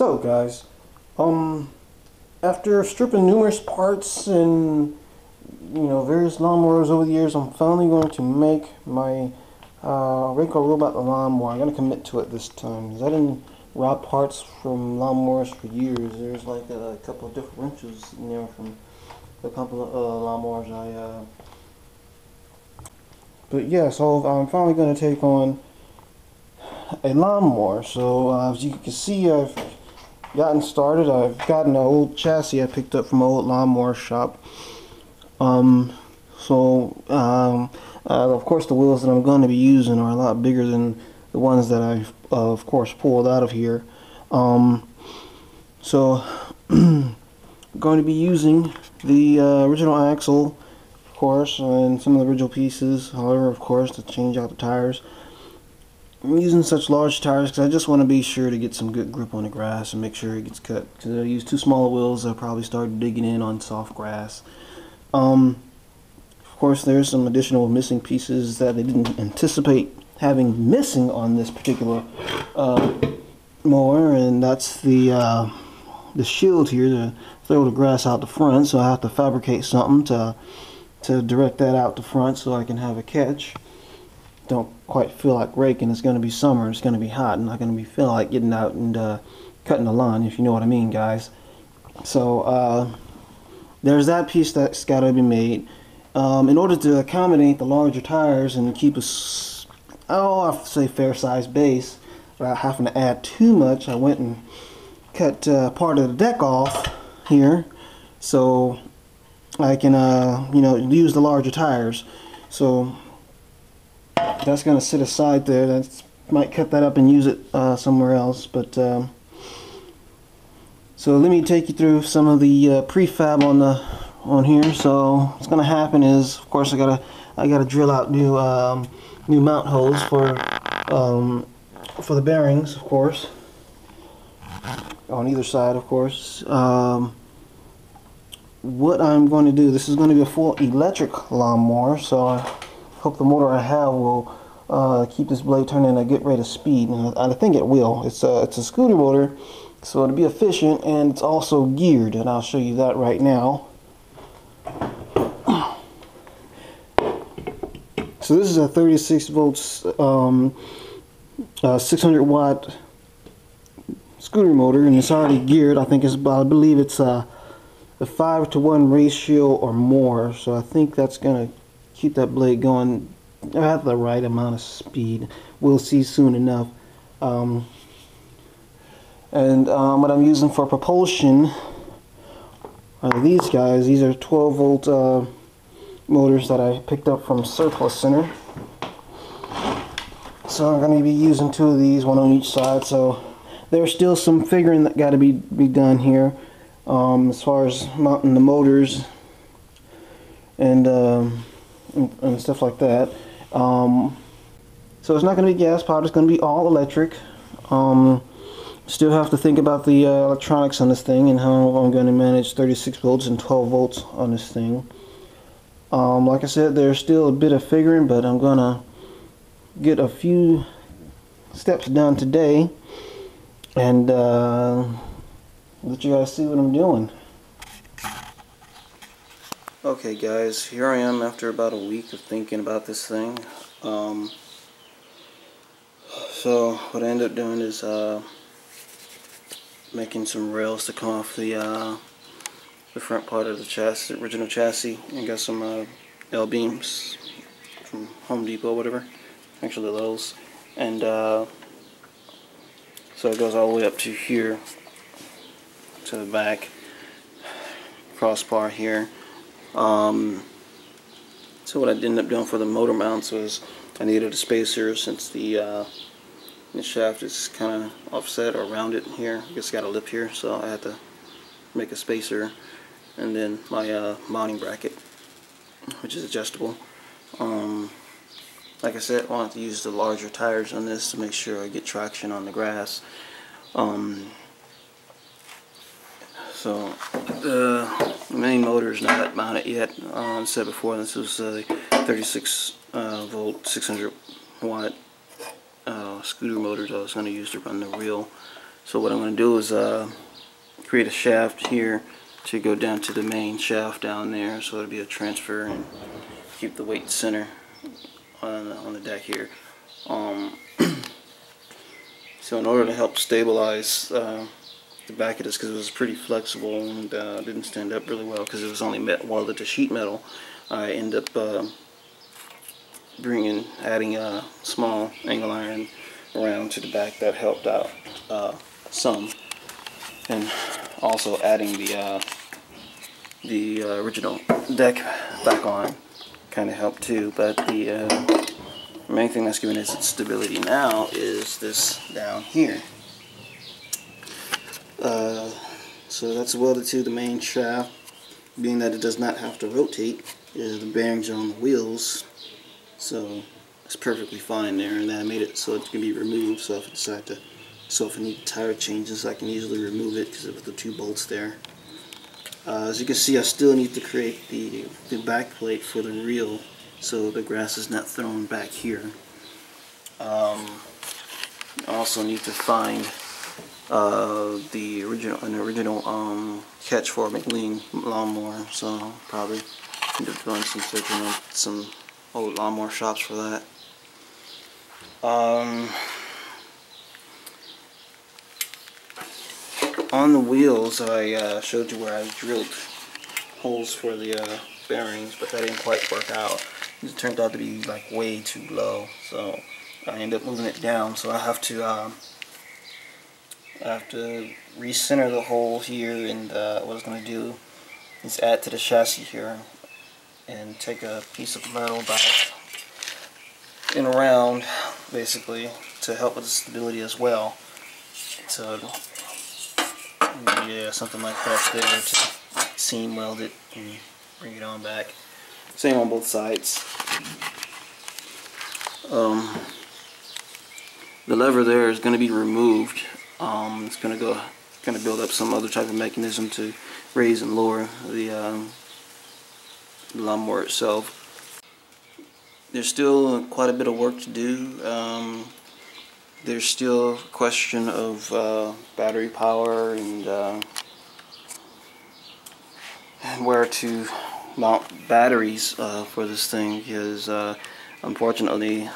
So guys, after stripping numerous parts and various lawnmowers over the years, I'm finally going to make my Rayco robot lawnmower. I'm going to commit to it this time, because I didn't rob parts from lawnmowers for years. There's like a couple of different wrenches in there from a couple of lawnmowers but yeah, so I'm finally going to take on a lawnmower. So as you can see, I've gotten started. I've gotten an old chassis I picked up from an old lawnmower shop. Of course, the wheels that I'm going to be using are a lot bigger than the ones that I've of course pulled out of here. I'm going to be using the original axle, of course, and some of the original pieces. However, of course, to change out the tires. I'm using such large tires because I just want to be sure to get some good grip on the grass and make sure it gets cut. Because I use too small wheels, I'll probably start digging in on soft grass. Of course, there's some additional missing pieces that they didn't anticipate having missing on this particular mower, and that's the shield here to throw the grass out the front. So I have to fabricate something to direct that out the front so I can have a catch. Don't quite feel like raking. It's going to be summer. It's going to be hot. I'm not going to be feel like getting out and cutting the lawn, if you know what I mean, guys. So there's that piece that's got to be made. In order to accommodate the larger tires and keep a, I have to say, fair-sized base without having to add too much, I went and cut part of the deck off here so I can use the larger tires. So that's going to sit aside there. That's might cut that up and use it somewhere else. But so let me take you through some of the prefab on here. So what's going to happen is, of course, I gotta drill out new mount holes for the bearings, of course, on either side, of course. What I'm going to do, this is going to be a full electric lawnmower, so I hope the motor I have will keep this blade turning at a good rate of speed, and I think it will. It's a scooter motor, so it'll be efficient, and it's also geared, and I'll show you that right now. So this is a 36 volts 600 watt scooter motor, and it's already geared. I believe it's a 5-to-1 ratio or more, so I think that's gonna keep that blade going at the right amount of speed. We'll see soon enough. What I'm using for propulsion are these guys. These are 12 volt motors that I picked up from Surplus Center. So I'm going to be using 2 of these, one on each side. So there's still some figuring that got to be done here as far as mounting the motors and stuff like that. So it's not going to be gas powered. It's going to be all electric. Still have to think about the electronics on this thing and how I'm going to manage 36 volts and 12 volts on this thing. Like I said, there's still a bit of figuring, but I'm gonna get a few steps done today and let you guys see what I'm doing. Okay guys, here I am after about a week of thinking about this thing. So what I ended up doing is making some rails to come off the front part of the chassis, original chassis, and got some L-beams from Home Depot, whatever, actually Lowe's, and so it goes all the way up to here, to the back, crossbar here. So what I ended up doing for the motor mounts was I needed a spacer since the shaft is kind of offset or rounded here. I guess it's got a lip here, so I had to make a spacer. And then my mounting bracket, which is adjustable. Like I said, I wanted to use the larger tires on this to make sure I get traction on the grass. So the main motor is not mounted yet. I said before, this was a 36 volt 600 watt scooter motor that I was going to use to run the reel. So what I'm going to do is create a shaft here to go down to the main shaft down there, so it'll be a transfer and keep the weight center on the deck here. So in order to help stabilize the back of this, because it was pretty flexible and didn't stand up really well because it was only welded to sheet metal, I ended up adding a small angle iron around to the back. That helped out some, and also adding the original deck back on kind of helped too. But the main thing that's giving us its stability now is this down here. So that's welded to the main shaft, being that it does not have to rotate. The bearings are on the wheels, so it's perfectly fine there. And then I made it so it can be removed. So if I need tire changes, I can easily remove it because of the 2 bolts there. As you can see, I still need to create the back plate for the reel, so the grass is not thrown back here. I also need to find the original catch for a McLean lawnmower, so I'll probably end up doing some searching on some old lawnmower shops for that. On the wheels, I showed you where I drilled holes for the bearings, but that didn't quite work out. It turned out to be like way too low, so I ended up moving it down. So I have to recenter the hole here, and what I was going to do is add to the chassis here and take a piece of metal back and around, basically, to help with the stability as well. So yeah, something like that there to seam weld it and bring it on back. Same on both sides. The lever there is going to be removed. It's going to build up some other type of mechanism to raise and lower the lawnmower itself. There's still quite a bit of work to do. There's still a question of battery power and where to mount batteries for this thing, because unfortunately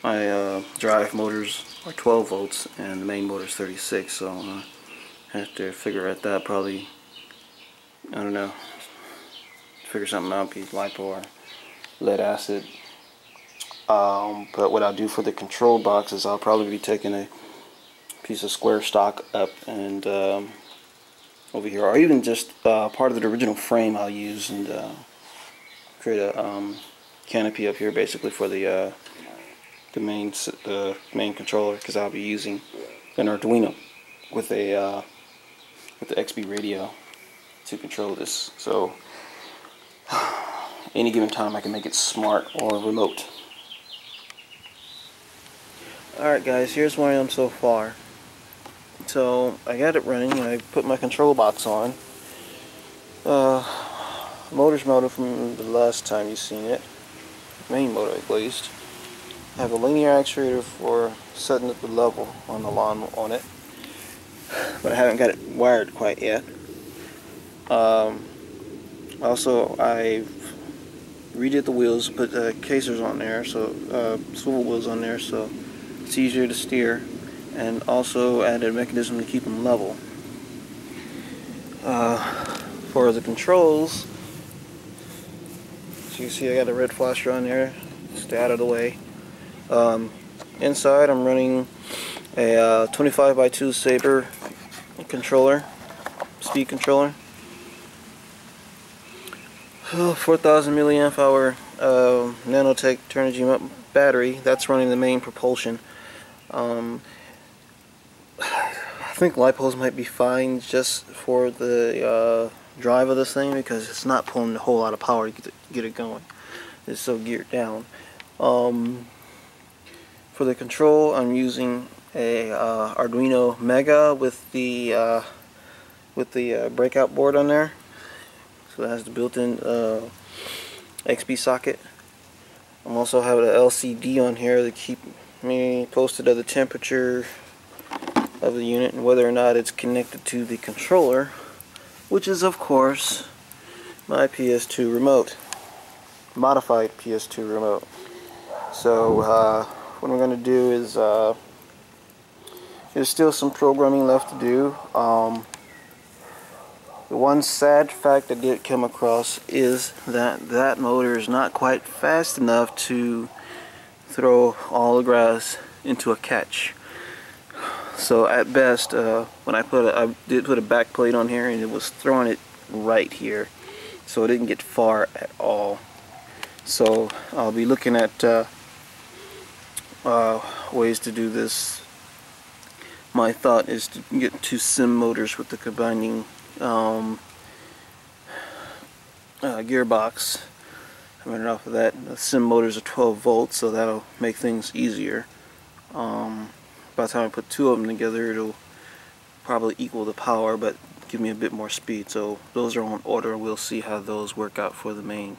my drive motors are 12 volts and the main motor is 36, so I have to figure out that probably, I don't know, figure something out, be LiPo or lead acid. But what I'll do for the control box is I'll probably be taking a piece of square stock up and over here, or even just part of the original frame I'll use, and create a canopy up here basically for the main controller, because I'll be using an Arduino with the XB radio to control this. So any given time I can make it smart or remote. Alright guys, here's where I am so far. So I got it running and I put my control box on. Motor's mounted from the last time you've seen it. Main motor at least. I have a linear actuator for setting up the level on the lawn on it. But I haven't got it wired quite yet. Also, I've redid the wheels, put casers on there, so swivel wheels on there, so it's easier to steer, and also added a mechanism to keep them level. For the controls, so you see I got a red flasher on there, stay out of the way. Inside I'm running a 25x2 Saber controller, speed controller. 4,000 milliamp hour nanotech Turnigy battery. That's running the main propulsion. I think LiPos might be fine just for the drive of this thing, because it's not pulling a whole lot of power to get it going. It's so geared down. For the control, I'm using a Arduino Mega with the breakout board on there. So it has the built-in XB socket. I'm also having an LCD on here to keep me posted of the temperature, of the unit and whether or not it's connected to the controller, which is of course my PS2 remote, modified PS2 remote. So what I'm going to do is there's still some programming left to do. The one sad fact I did come across is that motor is not quite fast enough to throw all the grass into a catch. So at best, when I did put a back plate on here, and it was throwing it right here, so it didn't get far at all. So I'll be looking at ways to do this. My thought is to get 2 sim motors with the combining gearbox. I'm running off of that. The sim motors are 12 volts, so that'll make things easier. By the time I put 2 of them together, it'll probably equal the power, but give me a bit more speed. So those are on order. We'll see how those work out for the main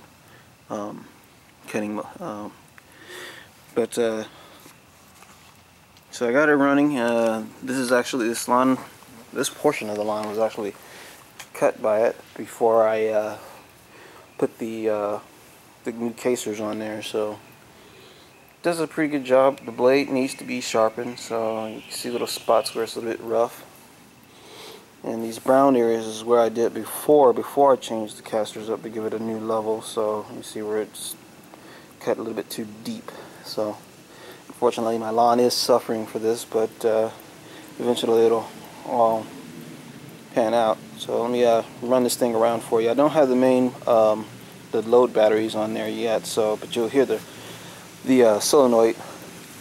cutting. So I got it running. This portion of the lawn was actually cut by it before I put the new casers on there. So it does a pretty good job. The blade needs to be sharpened, so you can see little spots where it's a little bit rough. And these brown areas is where I did before I changed the casters up to give it a new level. So you see where it's cut a little bit too deep. So unfortunately my lawn is suffering for this, but eventually it'll all pan out. So let me run this thing around for you. I don't have the main the load batteries on there yet, so but you'll hear the solenoid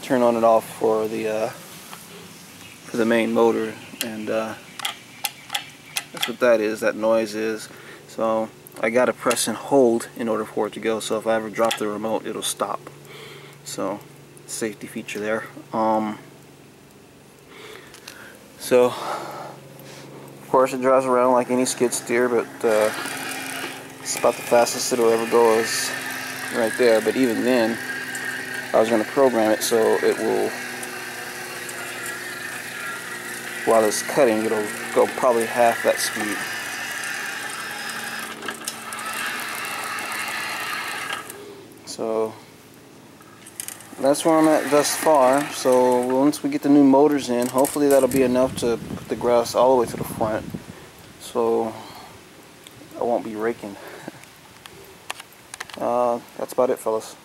turn on and off for the main motor, and that's what that is. That noise is. So I gotta press and hold in order for it to go. So if I ever drop the remote, it'll stop. So safety feature there. So of course it drives around like any skid steer, but it's about the fastest it'll ever go is right there. But even then, I was going to program it so it will, while it's cutting, it'll go probably half that speed. So that's where I'm at thus far. So once we get the new motors in, hopefully that'll be enough to put the grass all the way to the front, so I won't be raking. That's about it, fellas.